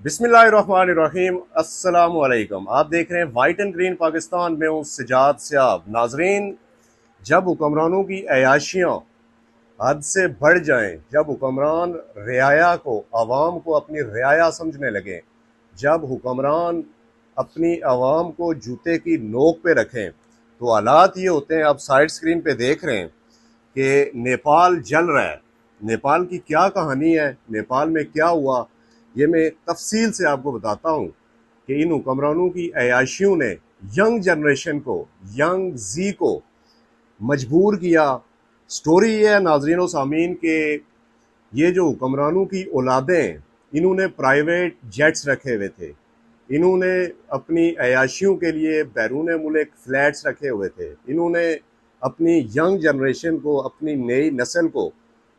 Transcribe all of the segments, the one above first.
बिस्मिल्लाहिर्रहमानिर्रहीम। अस्सलाम वालेकुम। आप देख रहे हैं वाइट एंड ग्रीन पाकिस्तान में हूँ सिजाद सियाब। नाजरीन, जब हुक्मरानों की अयाशियाँ हद से बढ़ जाएं, जब हुक्मरान रियाया को आवाम को अपनी रियाया समझने लगें, जब हुक्मरान अपनी आवाम को जूते की नोक पे रखें, तो हालात ये होते हैं। आप साइड स्क्रीन पे देख रहे हैं कि नेपाल जल रहा है। नेपाल की क्या कहानी है, नेपाल में क्या हुआ, ये मैं तफसील से आपको बताता हूँ कि इन हुक्मरानों की अयाशियों ने यंग जनरेशन को, यंग जी को मजबूर किया। स्टोरी ये है नाजरीन व सामीन के ये जो हुक्मरानों की औलादें, इन्होंने प्राइवेट जेट्स रखे हुए थे, इन्होंने अपनी अयाशियों के लिए बैरून मुल्क फ्लैट्स रखे हुए थे, इन्होंने अपनी यंग जनरेशन को, अपनी नई नस्ल को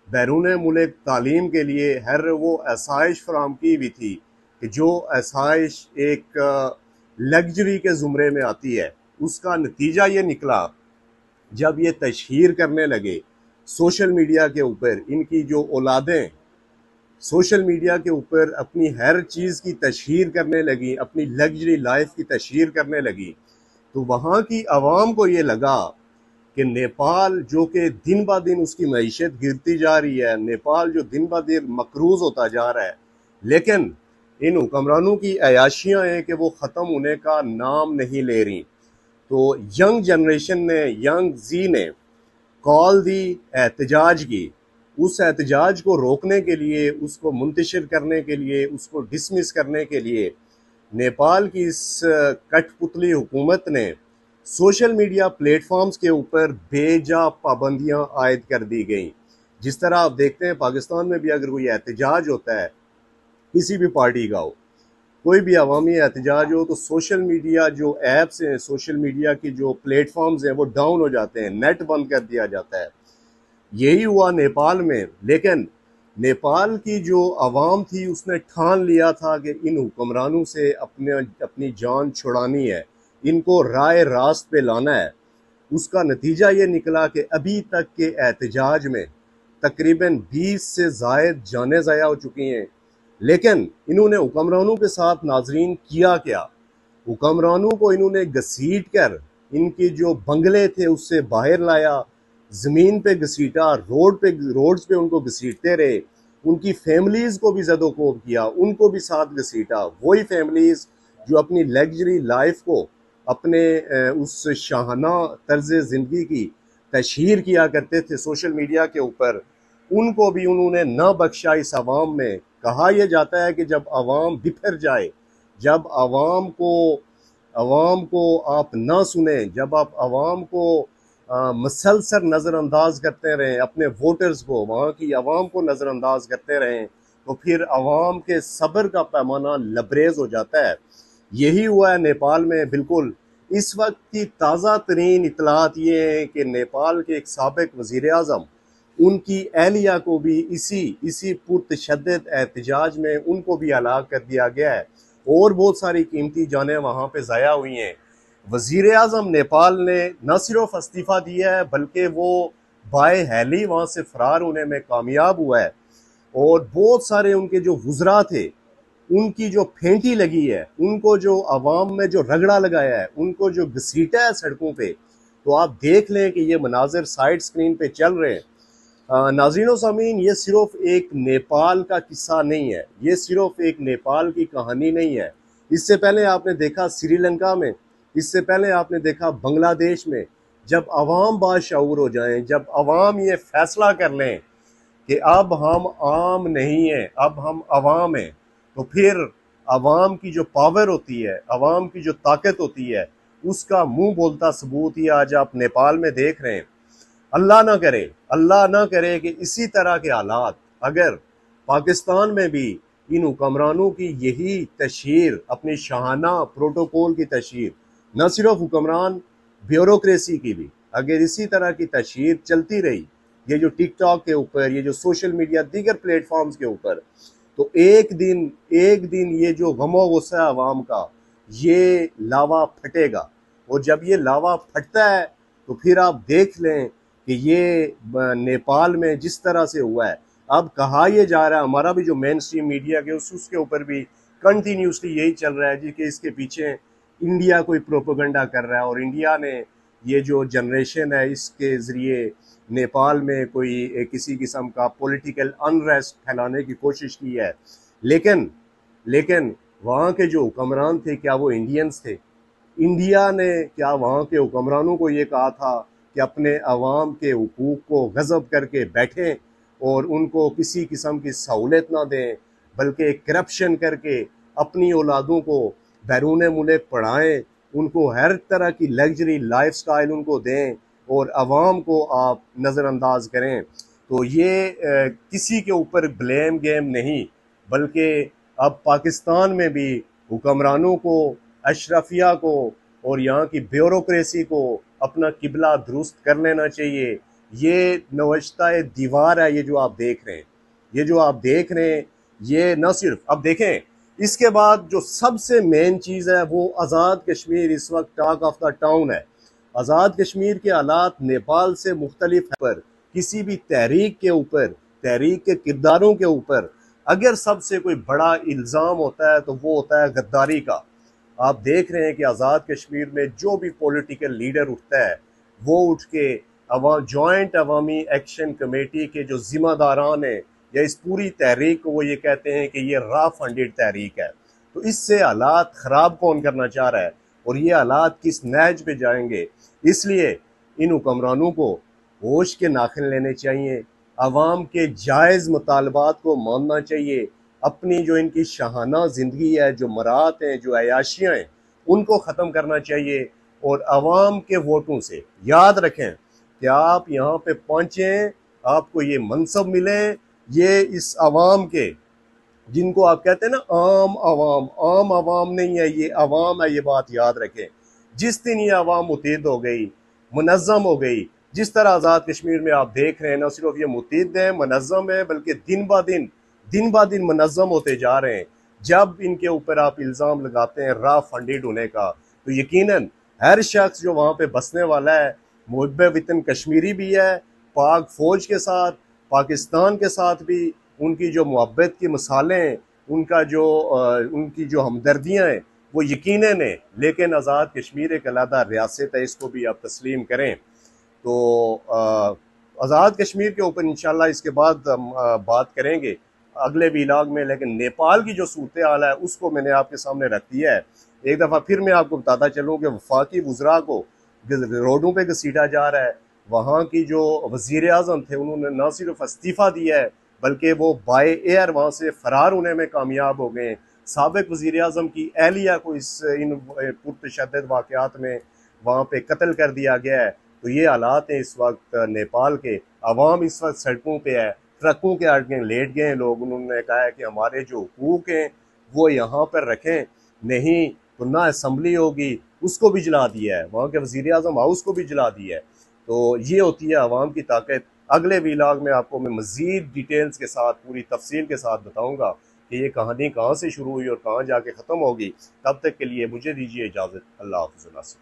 बैरून मुल्क तालीम के लिए हर वो आसाइश फराम की हुई थी कि जो आसाइश एक लग्जरी के ज़ुमरे में आती है। उसका नतीजा ये निकला, जब ये तशहीर करने लगे सोशल मीडिया के ऊपर, इनकी जो औलादें सोशल मीडिया के ऊपर अपनी हर चीज़ की तशहीर करने लगी, अपनी लग्जरी लाइफ की तशहीर करने लगी, तो वहाँ की आवाम को ये लगा कि नेपाल जो कि दिन ब दिन उसकी मईशत गिरती जा रही है, नेपाल जो दिन ब दिन मकरूज होता जा रहा है, लेकिन इन हुक्मरानों की अयाशियाँ हैं कि वो ख़त्म होने का नाम नहीं ले रही। तो यंग जनरेशन ने, यंग जी ने कॉल दी एहतजाज की। उस एहतजाज को रोकने के लिए, उसको मुंतशिर करने के लिए, उसको डिसमिस करने के लिए नेपाल की इस कठपुतली हुकूमत ने सोशल मीडिया प्लेटफॉर्म्स के ऊपर बेजा पाबंदियां आयद कर दी गई। जिस तरह आप देखते हैं पाकिस्तान में भी अगर कोई एहतजाज होता है, किसी भी पार्टी का हो, कोई भी अवामी एहतजाज हो, तो सोशल मीडिया जो ऐप्स हैं, सोशल मीडिया की जो प्लेटफॉर्म्स हैं, वो डाउन हो जाते हैं, नेट बंद कर दिया जाता है। यही हुआ नेपाल में। लेकिन नेपाल की जो आवाम थी उसने ठान लिया था कि इन हुक्मरानों से अपनी जान छुड़ानी है, इनको राय रास्त पे लाना है। उसका नतीजा ये निकला कि अभी तक के एहतजाज में तकरीबन 20 से ज़ायद जानें ज़ाया हो चुकी हैं। लेकिन इन्होंने हुक्मरानों के साथ नाजरीन किया क्या? हुक्मरानों को इन्होंने घसीट कर इनकी जो बंगले थे उससे बाहर लाया, ज़मीन पे घसीटा, रोड्स पे उनको घसीटते रहे, उनकी फैमिलीज़ को भी ज़दोकोब किया, उनको भी साथ घसीटा। वही फैमिलीज़ जो अपनी लग्जरी लाइफ को, अपने उस शाहाना तर्ज ज़िंदगी की तशहीर किया करते थे सोशल मीडिया के ऊपर, उनको भी उन्होंने न बख्शा। इस आवाम में कहा यह जाता है कि जब आवाम बिखर जाए, जब आवाम को आप ना सुने, जब आप आवाम को मसलसल नज़रअंदाज करते रहें, अपने वोटर्स को, वहाँ की आवाम को नज़रअंदाज करते रहें, तो फिर आवाम के सब्र का पैमाना लबरेज हो जाता है। यही हुआ है नेपाल में। बिल्कुल इस वक्त की ताज़ा तरीन इतलात ये हैं कि नेपाल के एक साबिक वज़ीर आज़म, उनकी एहलिया को भी इसी पुरतशद्दद एहतजाज में उनको भी हलाक कर दिया गया है, और बहुत सारी कीमती जानें वहाँ पे ज़ाया हुई हैं। वज़ीर आज़म नेपाल ने न सिर्फ इस्तीफ़ा दिया है, बल्कि वो बाय हैली वहाँ से फ़रार होने में कामयाब हुआ है। और बहुत सारे उनके जो वुज़रा थे, उनकी जो फेंटी लगी है, उनको जो आवाम में जो रगड़ा लगाया है, उनको जो घसीटा है सड़कों पे, तो आप देख लें कि ये मनाजिर साइड स्क्रीन पे चल रहे हैं। नाज़रीन सामीन, ये सिर्फ एक नेपाल का किस्सा नहीं है, ये सिर्फ एक नेपाल की कहानी नहीं है। इससे पहले आपने देखा श्रीलंका में, इससे पहले आपने देखा बांग्लादेश में। जब आवाम बाशऊर हो जाएं, जब आवाम ये फैसला कर लें कि अब हम आम नहीं हैं, अब हम अवाम हैं, तो फिर अवाम की जो पावर होती है, अवाम की जो ताकत होती है, उसका मुंह बोलता सबूत ही आज आप नेपाल में देख रहे हैं। अल्लाह ना करे, अल्लाह ना करे कि इसी तरह के हालात अगर पाकिस्तान में भी इन हुक्मरानों की यही तशहीर, अपनी शाहाना प्रोटोकॉल की तशहीर, न सिर्फ हुक्मरान, ब्यूरोक्रेसी की भी अगर इसी तरह की तशहीर चलती रही, ये जो टिकटॉक के ऊपर, ये जो सोशल मीडिया दीगर प्लेटफॉर्म्स के ऊपर, तो एक दिन ये जो गमो गुस्सा है अवाम का, ये लावा फटेगा। और जब ये लावा फटता है तो फिर आप देख लें कि ये नेपाल में जिस तरह से हुआ है, अब कहा यह जा रहा है, हमारा भी जो मेन स्ट्रीम मीडिया के उसके ऊपर भी कंटिन्यूसली यही चल रहा है जी कि इसके पीछे इंडिया कोई प्रोपेगेंडा कर रहा है, और इंडिया ने ये जो जनरेशन है इसके ज़रिए नेपाल में कोई किसी किस्म का पॉलिटिकल अनरेस्ट फैलाने की कोशिश की है। लेकिन लेकिन वहाँ के जो हुक्मरान थे, क्या वो इंडियंस थे? इंडिया ने क्या वहाँ के हुक्मरानों को ये कहा था कि अपने अवाम के हुकूक को गज़ब करके बैठें और उनको किसी किस्म की सहूलत ना दें, बल्कि करप्शन करके अपनी औलादों को बैरून मुल्क पढ़ाएं, उनको हर तरह की लग्जरी लाइफस्टाइल उनको दें और अवाम को आप नज़रअंदाज करें? तो ये किसी के ऊपर ब्लेम गेम नहीं, बल्कि अब पाकिस्तान में भी हुक्मरानों को, अशरफिया को और यहाँ की ब्यूरोक्रेसी को अपना किबला दुरुस्त कर लेना चाहिए। ये नवश्ता दीवार है, ये जो आप देख रहे हैं, ये जो आप देख रहे हैं, ये न सिर्फ अब देखें, इसके बाद जो सबसे मेन चीज़ है वो आज़ाद कश्मीर इस वक्त टॉक ऑफ द टाउन है। आज़ाद कश्मीर के हालात नेपाल से मुख्तलिफ है, पर किसी भी तहरीक के ऊपर, तहरीक के किरदारों के ऊपर अगर सबसे कोई बड़ा इल्ज़ाम होता है तो वो होता है गद्दारी का। आप देख रहे हैं कि आज़ाद कश्मीर में जो भी पॉलिटिकल लीडर उठता है वो उठ के जॉइंट अवामी एक्शन कमेटी के जो जिम्मेदारान हैं या इस पूरी तहरीक को वो ये कहते हैं कि ये रा फंडेड तहरीक है। तो इससे हालात ख़राब कौन करना चाह रहा है और ये हालात किस नहज पे जाएंगे? इसलिए इन हुक्मरानों को होश के नाखिन लेने चाहिए, अवाम के जायज़ मुतालबात को मानना चाहिए, अपनी जो इनकी शाहाना ज़िंदगी है, जो मरात हैं, जो अयाशियाँ हैं, उनको ख़त्म करना चाहिए और अवाम के वोटों से याद रखें कि आप यहाँ पे पहुँचें, आपको ये मनसब मिले, ये इस अवाम के, जिनको आप कहते हैं ना आम आवाम नहीं है, ये अवाम है, ये बात याद रखें। जिस दिन ये अवाम मुतहद हो गई, मुनज़्ज़म हो गई, जिस तरह आज़ाद कश्मीर में आप देख रहे हैं, न सिर्फ ये मुतहद है, मुनज़्ज़म है, बल्कि दिन ब दिन मुनज़्ज़म होते जा रहे हैं। जब इनके ऊपर आप इल्ज़ाम लगाते हैं रा फंडेड होने का, तो यकीनन हर शख्स जो वहाँ पे बसने वाला है मुहब्बे वतन कश्मीरी भी है, पाक फ़ौज के साथ, पाकिस्तान के साथ भी उनकी जो मोहब्बत की मिसालें, उनकी जो हमदर्दियाँ हैं वो यकीनन है। लेकिन आज़ाद कश्मीर एक अलहदा रियासत है, इसको भी आप तस्लीम करें। तो आज़ाद कश्मीर के ऊपर इंशाल्लाह इसके बाद हम बात करेंगे अगले व्लॉग में। लेकिन नेपाल की जो सूरत हाल है उसको मैंने आपके सामने रख दिया है। एक दफ़ा फिर मैं आपको बताता चलूँ कि वफाकी वज़रा को रोडों पे घसीटा जा रहा है। वहाँ की जो वज़ीर आज़म थे उन्होंने न सिर्फ इस्तीफ़ा दिया है, बल्कि वो बाय एयर वहाँ से फ़रार होने में कामयाब हो गए। साबिक़ वज़ीर आज़म की एहलिया को इन पुरतशद्दद वाक़यात में वहाँ पे कत्ल कर दिया गया है। तो ये हालात हैं इस वक्त नेपाल के। अवाम इस वक्त सड़कों पे है, ट्रकों के आगे लेट गए हैं लोग। उन्होंने कहा है कि हमारे जो हुकूक हैं वो यहाँ पर रखें, नहीं तो ना असम्बली होगी, उसको भी जला दिया है। वहाँ के वज़ीर आज़म हाउस को भी जला दिया है। तो ये होती है अवाम की ताकत। अगले व्लॉग में आपको मैं मज़ीद डिटेल्स के साथ, पूरी तफसील के साथ बताऊँगा कि ये कहानी कहाँ से शुरू हुई और कहाँ जाके ख़त्म होगी। तब तक के लिए मुझे दीजिए इजाज़त। अल्लाह हाफ़िज़।